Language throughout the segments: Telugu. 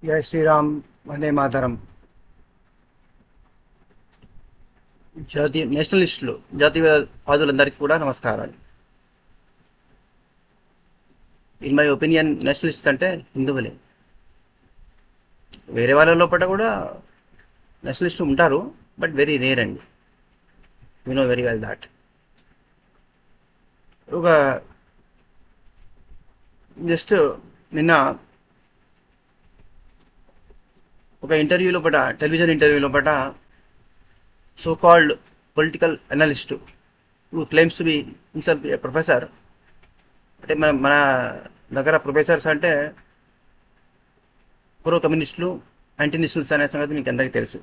జై శ్రీరామ్, వందే మాతరం. జాతీయ నేషనలిస్టులు, జాతీయవాదులందరికీ కూడా నమస్కారాలు. ఇన్ మై ఒపీనియన్, నేషనలిస్ట్స్ అంటే హిందువులే. వేరే వాళ్ళ లోపల కూడా నేషనలిస్టులు ఉంటారు, బట్ వెరీ రేర్ అండి. You know very well that. ఒక జస్ట్ నిన్న ఒక ఇంటర్వ్యూ లోపల, టెలివిజన్ ఇంటర్వ్యూ లోపల, so called political analyst who claims to be himself a professor. అంటే మన దగ్గర ప్రొఫెసర్స్ అంటే ప్రో కమ్యూనిస్టులు, యాంటీ నేషనలిస్ట్ అనే సంగతి మీకు అందరికీ తెలుసు.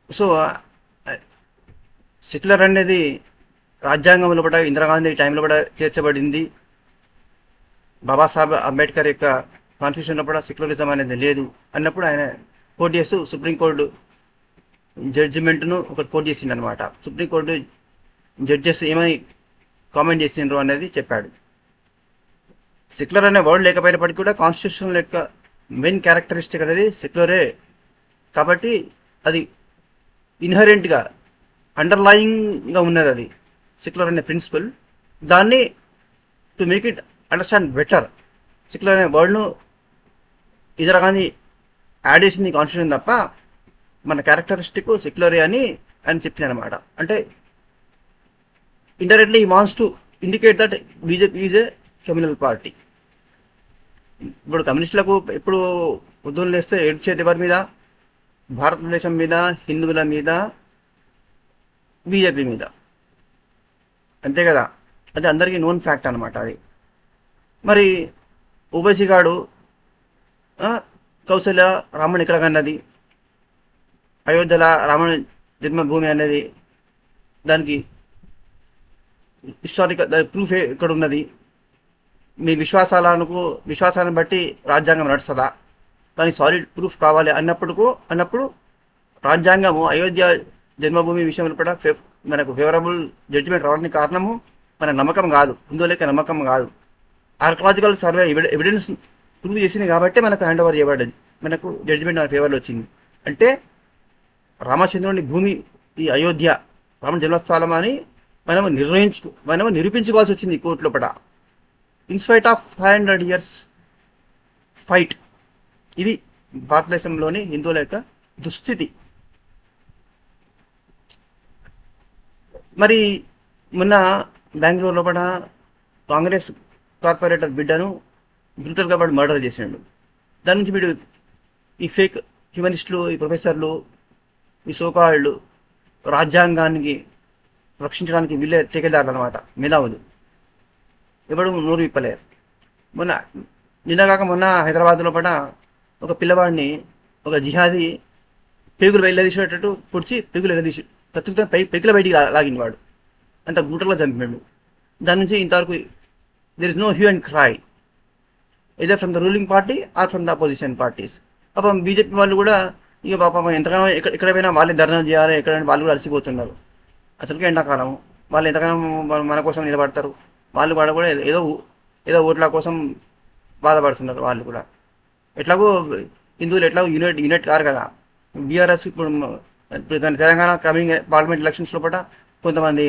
సో సెక్యులర్ అనేది రాజ్యాంగంలో కూడా ఇందిరాగాంధీ టైంలో కూడా చేర్చబడింది. బాబాసాహెబ్ అంబేద్కర్ యొక్క కాన్స్టిట్యూషన్లో కూడా సెక్యులరిజం అనేది లేదు అన్నప్పుడు ఆయన కోట్ చేస్తూ సుప్రీంకోర్టు జడ్జిమెంట్ను ఒకటి కోట్ చేసిండు అనమాట. సుప్రీంకోర్టు జడ్జెస్ ఏమని కామెంట్ చేసిండ్రు అనేది చెప్పాడు. సెక్యులర్ అనే వర్డ్ లేకపోయినప్పటికీ కూడా కాన్స్టిట్యూషన్ యొక్క మెయిన్ క్యారెక్టరిస్టిక్ అనేది సెక్యులరే. కాబట్టి అది ఇన్హరెంట్గా అండర్లయింగ్గా ఉన్నది, అది సెక్యులర్ అనే ప్రిన్సిపల్. దాన్ని to make it understand better, secular అనే వర్డ్ను ఇందిరాగాంధీ యాడ్ చేసింది కాన్స్టిట్యూషన్ తప్ప మన క్యారెక్టరిస్టిక్ సెక్యులరే అని ఆయన చెప్పిన అనమాట. అంటే ఇండైరెక్ట్లీ ఈ wants to indicate that BJP is a communal party. ఇప్పుడు కమ్యూనిస్టులకు ఎప్పుడు ఉద్యమం లేస్తే ఏడ్చేది ఎవరి మీద? భారతదేశం మీద, హిందువుల మీద, బీజేపీ మీద, అంతే కదా. అది అందరికీ నోన్ ఫ్యాక్ట్ అనమాట అది. మరి ఓబైసీ గాడు కౌశల్య రాముని ఎక్కడ కన్నది, అయోధ్యల రాముని జన్మభూమి అనేది దానికి హిస్టారికల్ ప్రూఫ్ ఎక్కడ ఉన్నది? మీ విశ్వాసాలను బట్టి రాజ్యాంగం నడుస్తుందా? దానికి సాలిడ్ ప్రూఫ్ కావాలి అన్నప్పుడు రాజ్యాంగము అయోధ్య జన్మభూమి విషయంలో కూడా మనకు ఫేవరబుల్ జడ్జిమెంట్ రావడానికి కారణము మన నమ్మకం కాదు, హిందువులకి నమ్మకం కాదు. ఆర్కలాజికల్ సర్వే ఎవిడెన్స్ ప్రూవ్ చేసింది కాబట్టి మనకు హ్యాండ్ ఓవర్ చేయబడ్డది, మనకు జడ్జిమెంట్ మన ఫేవర్లో వచ్చింది. అంటే రామచంద్రుని భూమి ఈ అయోధ్య, రామ జన్మస్థలం అని మనము నిరూపించుకోవాల్సి వచ్చింది కోర్టు లోపల. In spite of 500 years fight. ఇది భారతదేశంలోని హిందువుల యొక్క దుస్థితి. మరి మొన్న బెంగళూరు లోపల కాంగ్రెస్ కార్పొరేటర్ బిడ్డను బ్రూటల్గా వాడు మర్డర్ చేసినాడు. దాని నుంచి వీడు ఈ ఫేక్ హ్యూమనిస్టులు, ఈ ప్రొఫెసర్లు, ఈ సోకాళ్ళు రాజ్యాంగానికి రక్షించడానికి వీళ్ళే టేకేదారులు అనమాట, మేధావులు. ఎవడు నోరు విప్పలేరు. మొన్న హైదరాబాద్లో పడ ఒక పిల్లవాడిని ఒక జిహాదీ పేగులు వెళ్ళదీసేటట్టు పొడిచి పేగులు వెళ్ళదీసి కత్తులతో పెగుల బయటికి లాగిన వాడు. అంత బ్రూటల్గా చంపినాడు. దాని నుంచి ఇంతవరకు there is no hue and cry either from the ruling party or from the opposition parties. పాపం బీజేపీ వాళ్ళు కూడా ఇక పాపం ఎంతగానో ఎక్కడ పోయినా వాళ్ళే ధర్నా చేయాలి, ఎక్కడైనా వాళ్ళు కూడా అలసిపోతున్నారు. అసలుకే ఎండాకాలం, వాళ్ళు ఎంతగానో మన కోసం నిలబడతారు. వాళ్ళు కూడా ఏదో ఓట్ల కోసం బాధపడుతున్నారు. వాళ్ళు కూడా ఎట్లాగో హిందువులు ఎట్లాగో యూనిట్ కారు కదా. బీఆర్ఎస్ ఇప్పుడు తెలంగాణ కమింగ్ పార్లమెంట్ ఎలక్షన్స్ లోపల కొంతమంది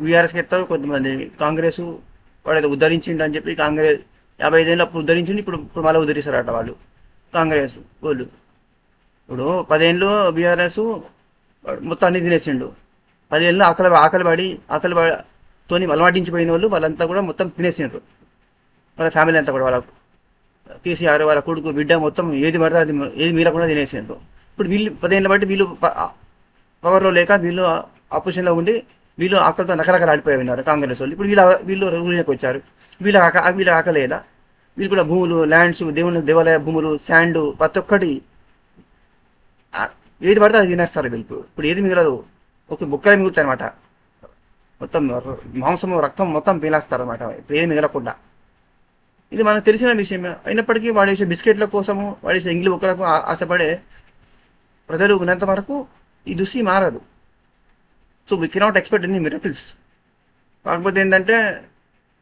బీఆర్ఎస్కి ఎత్తారు, కొంతమంది కాంగ్రెస్ వాడు ఏదో ఉద్ధరించిండు అని చెప్పి కాంగ్రెస్ 55 ఏళ్ళు అప్పుడు ఉద్ధరించింది, ఇప్పుడు మళ్ళీ ఉద్ధరిస్తారట వాళ్ళు కాంగ్రెస్ వాళ్ళు. ఇప్పుడు 10 ఏళ్ళు బీఆర్ఎస్ మొత్తం అన్ని తినేసిండు. 10 ఏళ్ళు ఆకలితోని అలవాటించిపోయిన వాళ్ళు వాళ్ళంతా కూడా మొత్తం తినేసిండ్రు. వాళ్ళ ఫ్యామిలీ అంతా కూడా, వాళ్ళ కేసీఆర్ వాళ్ళ కొడుకు బిడ్డ మొత్తం ఏది పడితే అది ఏది మీరకుండా తినేసిండ్రు. ఇప్పుడు వీళ్ళు 10 ఏళ్ళ బట్టి వీళ్ళు పవర్లో లేక వీళ్ళు ఆపోజిషన్లో ఉండి వీళ్ళు ఆకలితో నకరకలు ఆడిపోయినారు కాంగ్రెస్ వాళ్ళు. ఇప్పుడు వీళ్ళు రూలింగ్కి వచ్చారు. వీళ్ళ ఆకలేదా? వీళ్ళు కూడా భూములు, ల్యాండ్స్, దేవాలయ భూములు, శాండ్, ప్రతి ఒక్కటి ఏది పడితే అది తినేస్తారు వీళ్ళు. ఇప్పుడు ఏది మిగలదు, ఒక బుక్కలే మిగులుతాయి అనమాట. మొత్తం మాంసము, రక్తం మొత్తం పీలేస్తారు అనమాట, ఇప్పుడు ఏది మిగలకుండా. ఇది మనకు తెలిసిన విషయమే. అయినప్పటికీ వాడేసే బిస్కెట్ల కోసము, వాడేసే ఇంగ్లీ బుక్కలకు ఆశపడే ప్రజలు ఉన్నంత వరకు ఈ దుస్థితి మారదు. So we cannot expect any miracles. కాకపోతే ఏంటంటే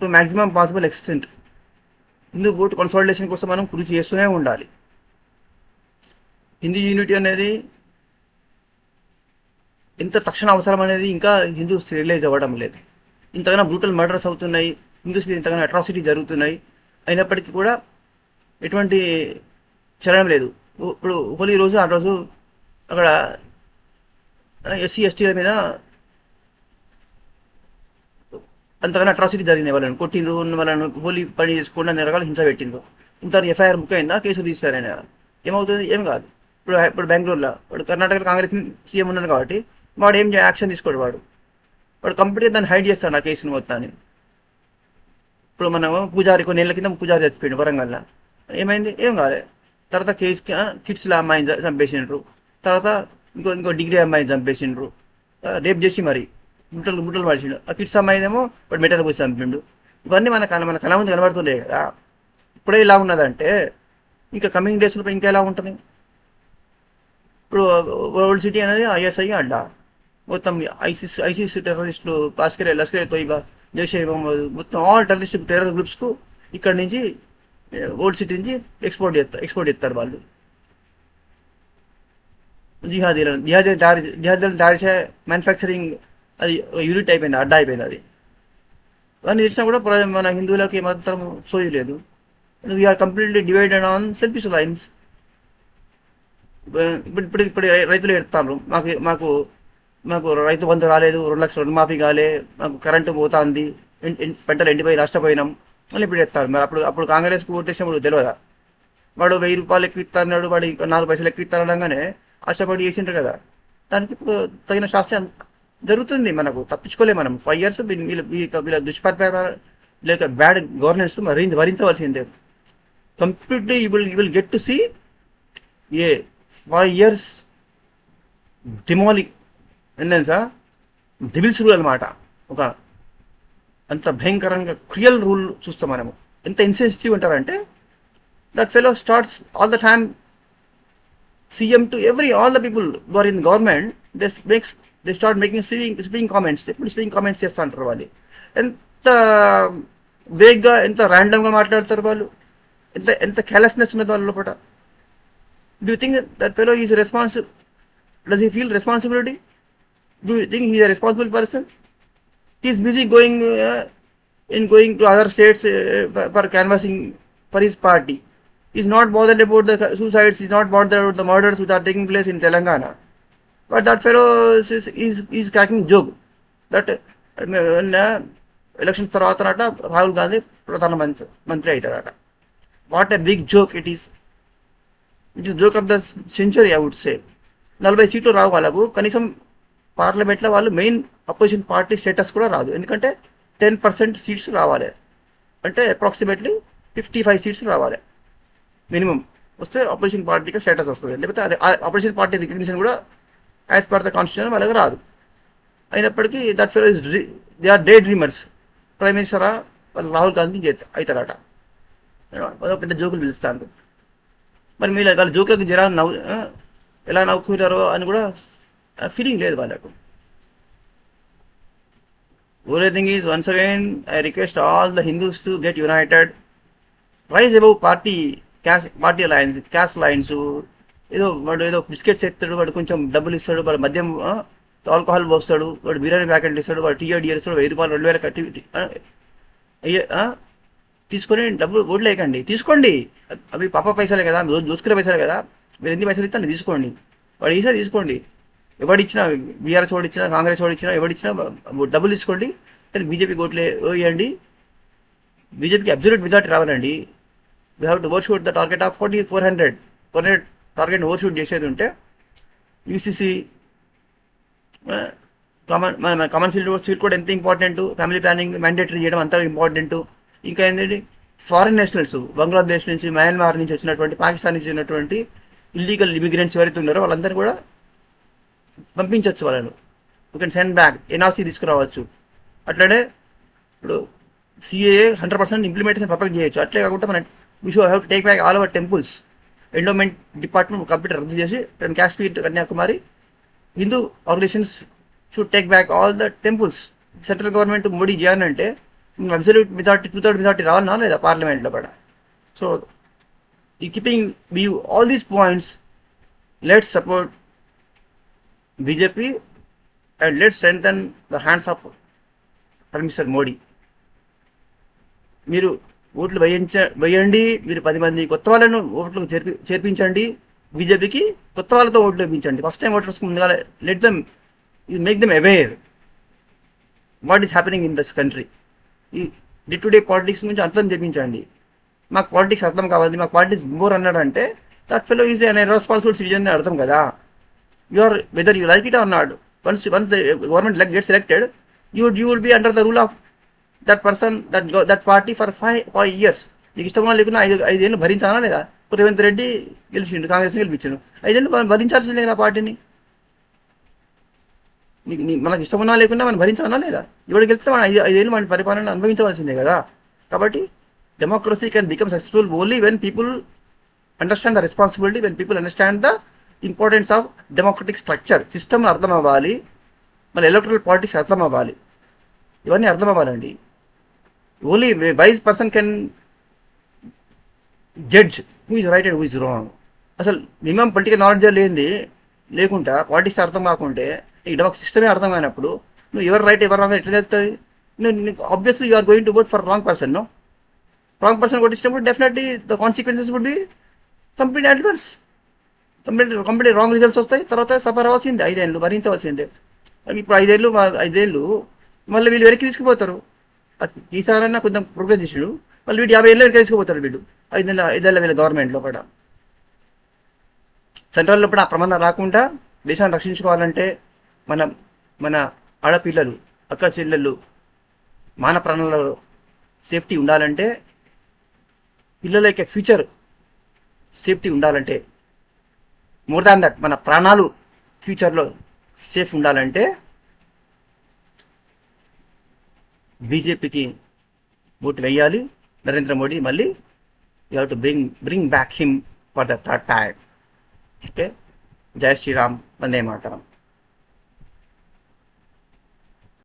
to maximum possible extent Hindu vote consolidation కోసం మనం కృషి చేస్తూనే ఉండాలి. హిందూ యూనిటీ అనేది ఎంత తక్షణ అవసరం అనేది ఇంకా హిందూస్ రియలైజ్ అవ్వడం లేదు. ఇంతగానో బ్రూటల్ మర్డర్స్ అవుతున్నాయి, హిందూస్ మీద ఇంతగానో అట్రాసిటీ జరుగుతున్నాయి, అయినప్పటికీ కూడా ఎటువంటి చలనం లేదు. ఇప్పుడు హోలీ రోజు ఆ రోజు అక్కడ ఎస్సీ ఎస్టీల మీద అంతగానో అట్రాసిటీ జరిగినాయి. వాళ్ళని కొట్టిండ్రు, వాళ్ళని హోలీ పని చేసుకుండా అన్ని రకాల హింస పెట్టిండ్రు. ఇంత ఎఫ్ఐఆర్ బుక్ అయిందా, కేసులు తీస్తారని ఏమవుతుంది? ఏం కాదు. ఇప్పుడు బెంగళూరులో వాడు కర్ణాటకలో కాంగ్రెస్ సీఎం ఉన్నాడు కాబట్టి వాడు ఏం యాక్షన్ తీసుకోడు. వాడు కంప్లీట్గా దాన్ని హైడ్ చేస్తాడు ఆ కేసుని మొత్తాన్ని. ఇప్పుడు మనం పూజారి కొన్ని నెలల కింద పూజారి చచ్చిపోయిండు వరంగల్లో. ఏమైంది? ఏం కాలే. తర్వాత కేసు కిడ్స్లో అమ్మాయిని చంపేసిండ్రు. తర్వాత ఇంకో డిగ్రీ అమ్మాయిని చంపేసిండ్రు, రేప్ చేసి మరి ముట్టలు పడిచిండు. ఆ కిడ్స్ అమ్మాయినేమో వాడు మెటల్ పోసి చంపిండు. ఇవన్నీ మన కళ ముందు కనబడుతుండే కదా. ఇప్పుడే ఇలా ఉన్నదంటే ఇంకా కమింగ్ డేస్లో ఇంకా ఎలా ఉంటుంది? ఇప్పుడు వరల్డ్ సిటీ అనేది ఐఎస్ఐ అడ్డా, మొత్తం ఐసిస్ టెర్రరిస్టులు, లష్కరే తోయిబా, జైషే మహమ్మద్, మొత్తం ఆల్ టెర్రర్ గ్రూప్స్కు ఇక్కడ నుంచి ఓల్డ్ సిటీ నుంచి ఎక్స్పోర్ట్ చేస్తారు వాళ్ళు. జిహాదీలను తయారు చేసే మ్యానుఫ్యాక్చరింగ్ అది యూనిట్ అయిపోయింది, అడ్డా అయిపోయింది అది. దాన్ని తెలిసినా కూడా మన హిందువులకి మాత్రం సోయి లేదు. We are completely divided on selfish lines. ఇప్పుడు రైతులు ఎడతారు, మాకు మాకు రైతు బంధు రాలేదు, 2 లక్షల రుణమాఫీ కాలే, మాకు కరెంటు పోతుంది, పంటలు ఎండిపోయి నష్టపోయినాం అని ఇప్పుడు ఎత్తారు. మరి అప్పుడు కాంగ్రెస్కి ఓటేసినప్పుడు తెలియదా? వాడు 1000 రూపాయలు ఎక్కువ ఇస్తారన్నాడు, వాడు 4 పైసలు ఎక్కువ ఇస్తారనగానే ఆశపడి చేసిండ్రు కదా. దానికి ఇప్పుడు తగిన శాస్త్రం జరుగుతుంది. మనకు తప్పించుకోలే. మనం 5 years వీళ్ళ దుష్పరిపాలన లేక బ్యాడ్ గవర్నెన్స్ భరించవలసిందే. Completely you will get to see a 5 years డిమాలిక్ ఏంటంటే డివిల్స్ రూల్ అనమాట. ఒక అంత భయంకరంగా క్రియల్ రూల్ చూస్తాం మనము. ఎంత ఇన్సెన్సిటివ్ అంటారంటే that fellow starts all the time CM to all the people who are in government. They start making speaking comments. ఎప్పుడు స్పీకింగ్ కామెంట్స్ చేస్తూ ఉంటారు వాళ్ళు. ఎంత వేగ్గా, ఎంత ర్యాండమ్గా మాట్లాడతారు వాళ్ళు. ఎంత కేర్లెస్నెస్ ఉన్నది వాళ్ళ లోపల. Do you think that fellow is responsible? Does he feel responsibility? Do you think he is a responsible person? He is busy going to other states for canvassing for his party. He is not bothered about the suicides. He is not bothered about the murders which are taking place in Telangana. But that fellow is cracking joke that elections తర్వాత రాహుల్ గాంధీ ప్రధాన మంత్రి అవుతారట. What a big joke it is. It is joke of the century I would say. 40 సీట్లు రావు వాళ్ళకు. కనీసం పార్లమెంట్లో వాళ్ళు మెయిన్ అపోజిషన్ పార్టీ స్టేటస్ కూడా రాదు. ఎందుకంటే 10% సీట్స్ రావాలి, అంటే అప్రాక్సిమేట్లీ 55 సీట్స్ రావాలి మినిమం. వస్తే అపోజిషన్ పార్టీకి స్టేటస్ వస్తుంది. లేకపోతే అపోజిషన్ పార్టీ రికగ్నిషన్ కూడా యాజ్ పర్ ద కాన్స్టిట్యూషన్ వాళ్ళకి రాదు. అయినప్పటికీ that fellow is they are day dreamers. Prime మినిస్టరా వాళ్ళు రాహుల్ గాంధీ అవుతారట. పెద్ద జోకులు పిలుస్తాను. మరి మీరు వాళ్ళ జోకులకు ఎలా నవ్వుకుంటారో అని కూడా ఫీలింగ్ లేదు వాళ్ళకు. Only thing is once again I request all the Hindus to get united, rise above party alliance, caste lines. ఏదో బిస్కెట్స్ ఎత్తాడు, వాడు కొంచెం డబ్బులు ఇస్తాడు, వాడు మద్యం ఆల్కహాల్ పోస్తాడు, వాడు బిర్యానీ ప్యాకెట్లు ఇస్తాడు, వాడు టీఆర్డీఆర్ ఇస్తాడు, 1000 రూపాయలు 2000 కట్టి తీసుకొని డబ్బులు ఓట్లు వేయకండి. తీసుకోండి, అవి పాప పైసలే కదా, దోసుకునే పైసలే కదా. మీరు ఎన్ని పైసలు ఇస్తాను తీసుకోండి, వాడు ఈసారి తీసుకోండి. ఎవడిచ్చినా, బీఆర్ఎస్ వాడు ఇచ్చినా, కాంగ్రెస్ వాడు ఇచ్చినా, ఎవడిచ్చినా డబ్బులు తీసుకోండి. కానీ బీజేపీకి ఓట్లు వేయండి. బీజేపీకి అబ్జల్యూట్ మెజార్టీ రావాలండి. We have to overshoot the target of 400 target overshoot చేసేది ఉంటే యూసీసీ కామన్ సీట్ కూడా ఎంత ఇంపార్టెంట్. ఫ్యామిలీ ప్లానింగ్ మ్యాండేటరీ చేయడం అంత ఇంపార్టెంట్. ఇంకా ఏంటంటే ఫారిన్ నేషనల్స్, బంగ్లాదేశ్ నుంచి, మయన్మార్ నుంచి వచ్చినటువంటి, పాకిస్తాన్ నుంచి వచ్చినటువంటి ఇల్లీగల్ ఇమిగ్రెంట్స్ ఎవరైతే ఉన్నారో వాళ్ళందరూ కూడా పంపించవచ్చు. వాళ్ళను you can send back, NRC తీసుకురావచ్చు. అట్లనే ఇప్పుడు సిఏఏ 100% ఇంప్లిమెంటేషన్ పర్ఫెక్ట్ చేయొచ్చు. అట్లే కాకుండా మనం we should have to take back all our temples. Endowment department complete రద్దు చేసి Kashmir, Kanyakumari Hindu organisations should take back all the temples. Central government Modi చేయాలంటే అబ్సల్యూట్ మెజార్టీ, 2/3 మెజార్టీ రావాలన్నా లేదా పార్లమెంట్లో కూడా. So keeping view all these points, let's support BJP and let's strengthen the hands of Prime Minister Modi. మీరు ఓట్లు వేయండి, మీరు 10 మంది కొత్త వాళ్ళను ఓట్లకు చేర్పించండి, బీజేపీకి కొత్త వాళ్ళతో ఓట్లు వేయించండి. ఫస్ట్ టైం ఓటర్స్కి ముందుగా let them, make them aware what is happening in this country. ఈ డే టు డే పాలిటిక్స్ నుంచి అర్థం చేయించండి. మాకు పాలిటిక్స్ అర్థం కావాలి, మాకు పాలిటిక్స్ బోర్ అన్నాడంటే that fellow is an responsible citizen అని అర్థం కదా. You are whether you like it or not, once the government gets elected, you will be under the rule of that person, that party for 5 years. నీకు ఇష్టమో లేకుండా 5 ఏళ్ళు భరించాలా లేదా? రేవంత్ రెడ్డి గెలిచిండు, కాంగ్రెస్ గెలిపించాను, 5 ఏళ్ళు భరించాల్సిందే కదా పార్టీని. మనకు ఇష్టమన్నా లేకుండా మనం భరించాలా లేదా? ఎవరు గెలిస్తే మనం 5 ఏళ్ళు మన పరిపాలన అనుభవించవలసిందే కదా. కాబట్టి democracy can become successful only when people understand the responsibility, when people understand the importance of democratic structure. System అర్థం అవ్వాలి, మన ఎలక్ట్రల్ పాలిటిక్స్ అర్థం అవ్వాలి, ఇవన్నీ అర్థం అవ్వాలండి. Only wise person can judge who is right and who is wrong. అసలు మినిమం పొలిటికల్ నాలెడ్జ్ లేకుండా, పాలిటిక్స్ అర్థం కాకుంటే, ఈ డెమోక్రసీ సిస్టమే అర్థం కానప్పుడు నువ్వు ఎవరు రైట్ ఎవరు రాంగ్ ఎట్లా తెలుస్తుంది? Obviously you are going to vote for wrong person. No, wrong person కొట్టించినప్పుడు definitely the consequences would be complete adverse, complete wrong results వస్తాయి. తర్వాత సఫర్ అవ్వాల్సిందే, 5 ఏళ్ళు భరించవలసిందే. ఇప్పుడు 5 ఏళ్ళు మళ్ళీ వీళ్ళు వెనక్కి తీసుకుపోతారు. ఈసారైనా కొంచెం ప్రోగ్రెస్ చేసాడు, మళ్ళీ వీడు 50 ఏళ్ళు వెనక్కి తీసుకుపోతారు. వీడు 5 ఏళ్ళ వీళ్ళ గవర్నమెంట్లో కూడా, సెంట్రల్లో కూడా ఆ ప్రమాదం రాకుండా దేశాన్ని రక్షించుకోవాలంటే, మన ఆడపిల్లలు, అక్క చెల్లెళ్ళు, మాన ప్రాణాల సేఫ్టీ ఉండాలంటే, పిల్లల యొక్క ఫ్యూచర్ సేఫ్టీ ఉండాలంటే, మోర్ దాన్ దట్ మన ప్రాణాలు ఫ్యూచర్లో సేఫ్ ఉండాలంటే బీజేపీకి ఓటు వేయాలి. నరేంద్ర మోడీ మళ్ళీ you have to bring back him for the third time. Okay, జై శ్రీరామ్, వందే మాతరం.